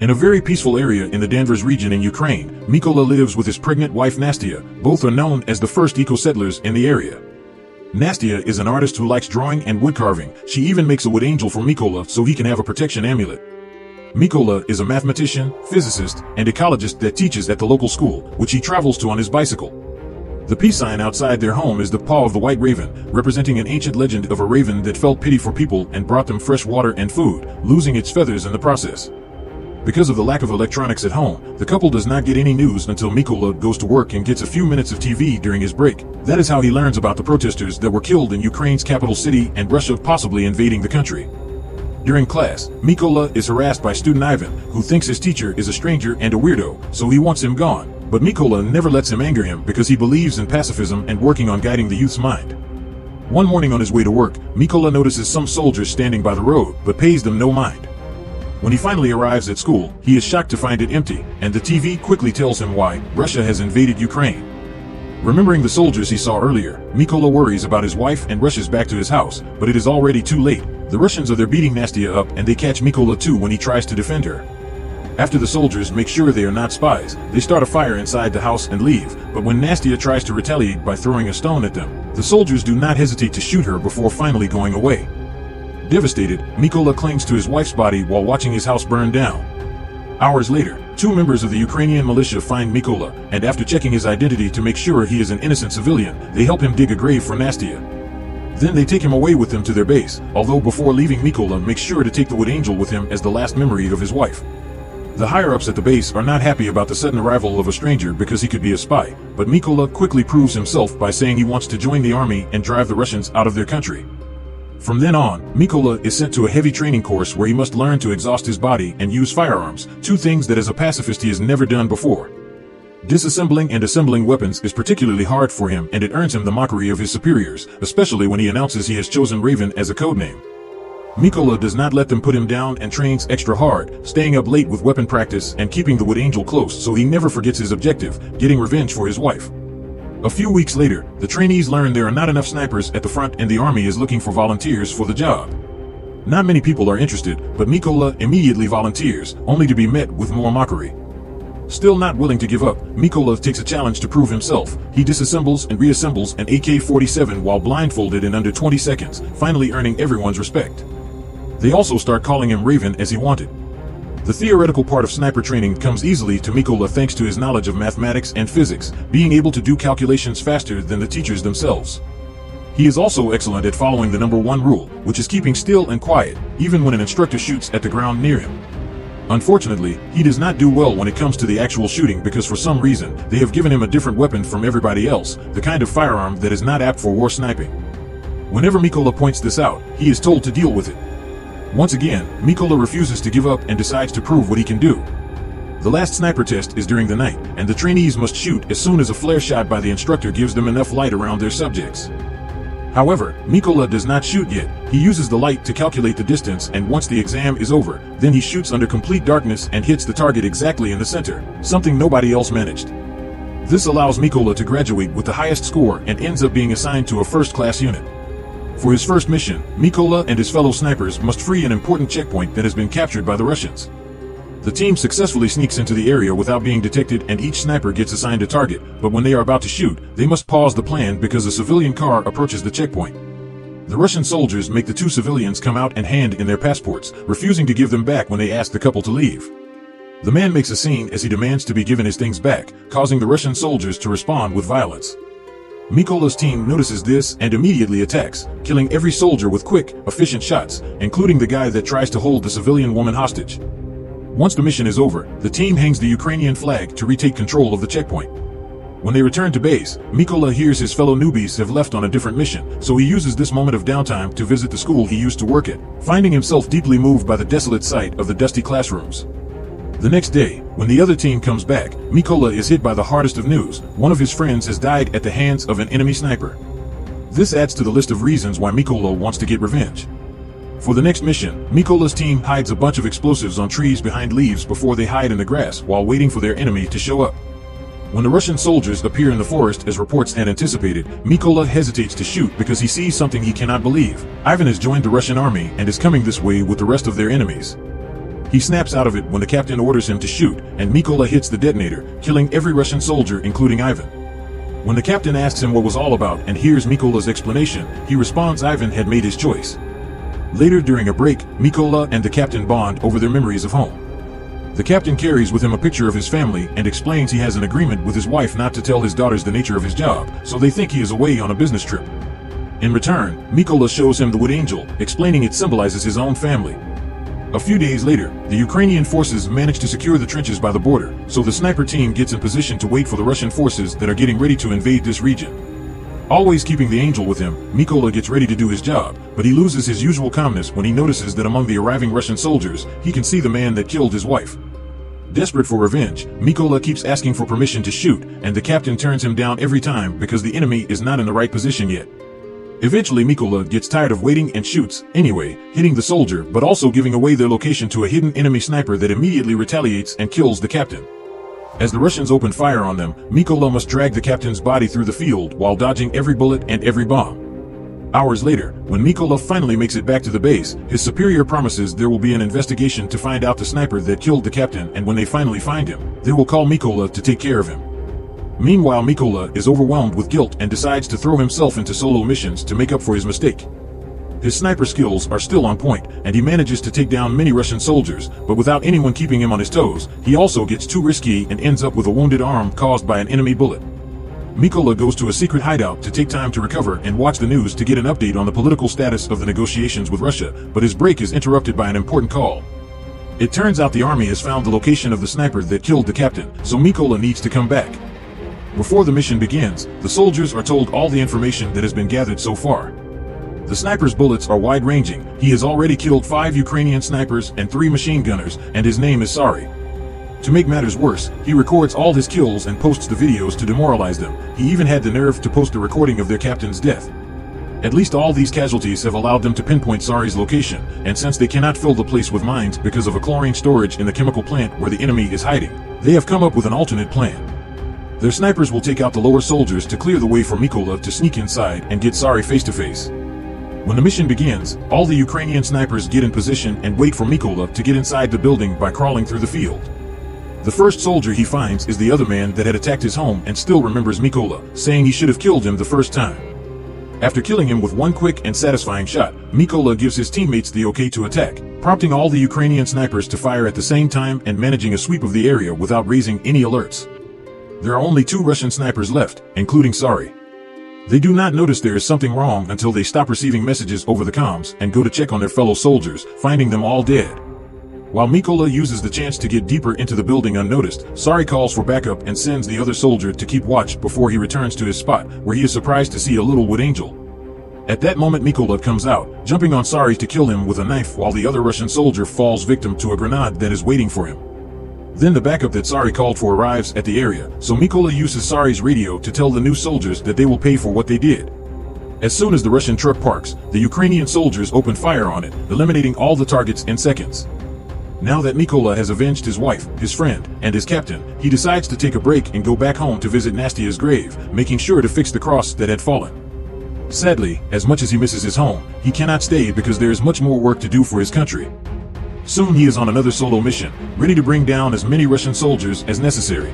In a very peaceful area in the Danvers region in Ukraine, Mykyta lives with his pregnant wife Nastia. Both are known as the first eco-settlers in the area. Nastia is an artist who likes drawing and wood carving. She even makes a wood angel for Mykyta so he can have a protection amulet. Mykyta is a mathematician, physicist, and ecologist that teaches at the local school, which he travels to on his bicycle. The peace sign outside their home is the paw of the white raven, representing an ancient legend of a raven that felt pity for people and brought them fresh water and food, losing its feathers in the process. Because of the lack of electronics at home, the couple does not get any news until Mykyta goes to work and gets a few minutes of TV during his break. That is how he learns about the protesters that were killed in Ukraine's capital city and Russia possibly invading the country. During class, Mykyta is harassed by student Ivan, who thinks his teacher is a stranger and a weirdo, so he wants him gone. But Mykyta never lets him anger him because he believes in pacifism and working on guiding the youth's mind. One morning on his way to work, Mykyta notices some soldiers standing by the road, but pays them no mind. When he finally arrives at school, he is shocked to find it empty, and the TV quickly tells him why: Russia has invaded Ukraine. Remembering the soldiers he saw earlier, Mykyta worries about his wife and rushes back to his house, but it is already too late. The Russians are there beating Nastia up, and they catch Mykyta too when he tries to defend her. After the soldiers make sure they are not spies, they start a fire inside the house and leave, but when Nastia tries to retaliate by throwing a stone at them, the soldiers do not hesitate to shoot her before finally going away. Devastated, Mykyta clings to his wife's body while watching his house burn down. Hours later, two members of the Ukrainian militia find Mykyta, and after checking his identity to make sure he is an innocent civilian, they help him dig a grave for Nastia. Then they take him away with them to their base, although before leaving Mykyta makes sure to take the wood angel with him as the last memory of his wife. The higher-ups at the base are not happy about the sudden arrival of a stranger because he could be a spy, but Mykyta quickly proves himself by saying he wants to join the army and drive the Russians out of their country. From then on, Mykyta is sent to a heavy training course where he must learn to exhaust his body and use firearms, two things that as a pacifist he has never done before. Disassembling and assembling weapons is particularly hard for him, and it earns him the mockery of his superiors, especially when he announces he has chosen Raven as a codename. Mykyta does not let them put him down and trains extra hard, staying up late with weapon practice and keeping the wood angel close so he never forgets his objective, getting revenge for his wife. A few weeks later, the trainees learn there are not enough snipers at the front and the army is looking for volunteers for the job. Not many people are interested, but Mykyta immediately volunteers, only to be met with more mockery. Still not willing to give up, Mykyta takes a challenge to prove himself. He disassembles and reassembles an AK-47 while blindfolded in under 20 seconds, finally earning everyone's respect. They also start calling him Raven as he wanted. The theoretical part of sniper training comes easily to Mykyta thanks to his knowledge of mathematics and physics, being able to do calculations faster than the teachers themselves. He is also excellent at following the #1 rule, which is keeping still and quiet, even when an instructor shoots at the ground near him. Unfortunately, he does not do well when it comes to the actual shooting because for some reason, they have given him a different weapon from everybody else, the kind of firearm that is not apt for war sniping. Whenever Mykyta points this out, he is told to deal with it. Once again, Mykyta refuses to give up and decides to prove what he can do. The last sniper test is during the night, and the trainees must shoot as soon as a flare shot by the instructor gives them enough light around their subjects. However, Mykyta does not shoot yet. He uses the light to calculate the distance, and once the exam is over, then he shoots under complete darkness and hits the target exactly in the center, something nobody else managed. This allows Mykyta to graduate with the highest score and ends up being assigned to a first-class unit. For his first mission, Mykyta and his fellow snipers must free an important checkpoint that has been captured by the Russians. The team successfully sneaks into the area without being detected, and each sniper gets assigned a target, but when they are about to shoot, they must pause the plan because a civilian car approaches the checkpoint. The Russian soldiers make the two civilians come out and hand in their passports, refusing to give them back when they ask the couple to leave. The man makes a scene as he demands to be given his things back, causing the Russian soldiers to respond with violence. Mykyta's team notices this and immediately attacks, killing every soldier with quick, efficient shots, including the guy that tries to hold the civilian woman hostage. Once the mission is over, the team hangs the Ukrainian flag to retake control of the checkpoint. When they return to base, Mykyta hears his fellow newbies have left on a different mission, so he uses this moment of downtime to visit the school he used to work at, finding himself deeply moved by the desolate sight of the dusty classrooms. The next day, when the other team comes back, Mykyta is hit by the hardest of news. One of his friends has died at the hands of an enemy sniper. This adds to the list of reasons why Mykyta wants to get revenge. For the next mission, Mykyta's team hides a bunch of explosives on trees behind leaves before they hide in the grass while waiting for their enemy to show up. When the Russian soldiers appear in the forest as reports had anticipated, Mykyta hesitates to shoot because he sees something he cannot believe. Ivan has joined the Russian army and is coming this way with the rest of their enemies. He snaps out of it when the captain orders him to shoot, and Mykyta hits the detonator, killing every Russian soldier including Ivan. When the captain asks him what was all about and hears Mykyta's explanation, he responds Ivan had made his choice. Later during a break, Mykyta and the captain bond over their memories of home. The captain carries with him a picture of his family and explains he has an agreement with his wife not to tell his daughters the nature of his job, so they think he is away on a business trip. In return, Mykyta shows him the wood angel, explaining it symbolizes his own family. A few days later, the Ukrainian forces manage to secure the trenches by the border, so the sniper team gets in position to wait for the Russian forces that are getting ready to invade this region. Always keeping the angel with him, Mykyta gets ready to do his job, but he loses his usual calmness when he notices that among the arriving Russian soldiers, he can see the man that killed his wife. Desperate for revenge, Mykyta keeps asking for permission to shoot, and the captain turns him down every time because the enemy is not in the right position yet. Eventually Mykyta gets tired of waiting and shoots, anyway, hitting the soldier but also giving away their location to a hidden enemy sniper that immediately retaliates and kills the captain. As the Russians open fire on them, Mykyta must drag the captain's body through the field while dodging every bullet and every bomb. Hours later, when Mykyta finally makes it back to the base, his superior promises there will be an investigation to find out the sniper that killed the captain, and when they finally find him, they will call Mykyta to take care of him. Meanwhile, Mykyta is overwhelmed with guilt and decides to throw himself into solo missions to make up for his mistake. His sniper skills are still on point, and he manages to take down many Russian soldiers, but without anyone keeping him on his toes, he also gets too risky and ends up with a wounded arm caused by an enemy bullet. Mykyta goes to a secret hideout to take time to recover and watch the news to get an update on the political status of the negotiations with Russia, but his break is interrupted by an important call. It turns out the army has found the location of the sniper that killed the captain, so Mykyta needs to come back. Before the mission begins, the soldiers are told all the information that has been gathered so far. The sniper's bullets are wide-ranging. He has already killed 5 Ukrainian snipers and 3 machine gunners, and his name is Sari. To make matters worse, he records all his kills and posts the videos to demoralize them. He even had the nerve to post a recording of their captain's death. At least all these casualties have allowed them to pinpoint Sari's location, and since they cannot fill the place with mines because of a chlorine storage in the chemical plant where the enemy is hiding, they have come up with an alternate plan. Their snipers will take out the lower soldiers to clear the way for Mykyta to sneak inside and get Sari face to face. When the mission begins, all the Ukrainian snipers get in position and wait for Mykyta to get inside the building by crawling through the field. The first soldier he finds is the other man that had attacked his home and still remembers Mykyta, saying he should have killed him the first time. After killing him with one quick and satisfying shot, Mykyta gives his teammates the okay to attack, prompting all the Ukrainian snipers to fire at the same time and managing a sweep of the area without raising any alerts. There are only 2 Russian snipers left, including Sari. They do not notice there is something wrong until they stop receiving messages over the comms and go to check on their fellow soldiers, finding them all dead. While Mykyta uses the chance to get deeper into the building unnoticed, Sari calls for backup and sends the other soldier to keep watch before he returns to his spot, where he is surprised to see a little wood angel. At that moment Mykyta comes out, jumping on Sari to kill him with a knife while the other Russian soldier falls victim to a grenade that is waiting for him. Then the backup that Sari called for arrives at the area, so Mykyta uses Sari's radio to tell the new soldiers that they will pay for what they did. As soon as the Russian truck parks, the Ukrainian soldiers open fire on it, eliminating all the targets in seconds. Now that Mykyta has avenged his wife, his friend, and his captain, he decides to take a break and go back home to visit Nastia's grave, making sure to fix the cross that had fallen. Sadly, as much as he misses his home, he cannot stay because there is much more work to do for his country. Soon he is on another solo mission, ready to bring down as many Russian soldiers as necessary.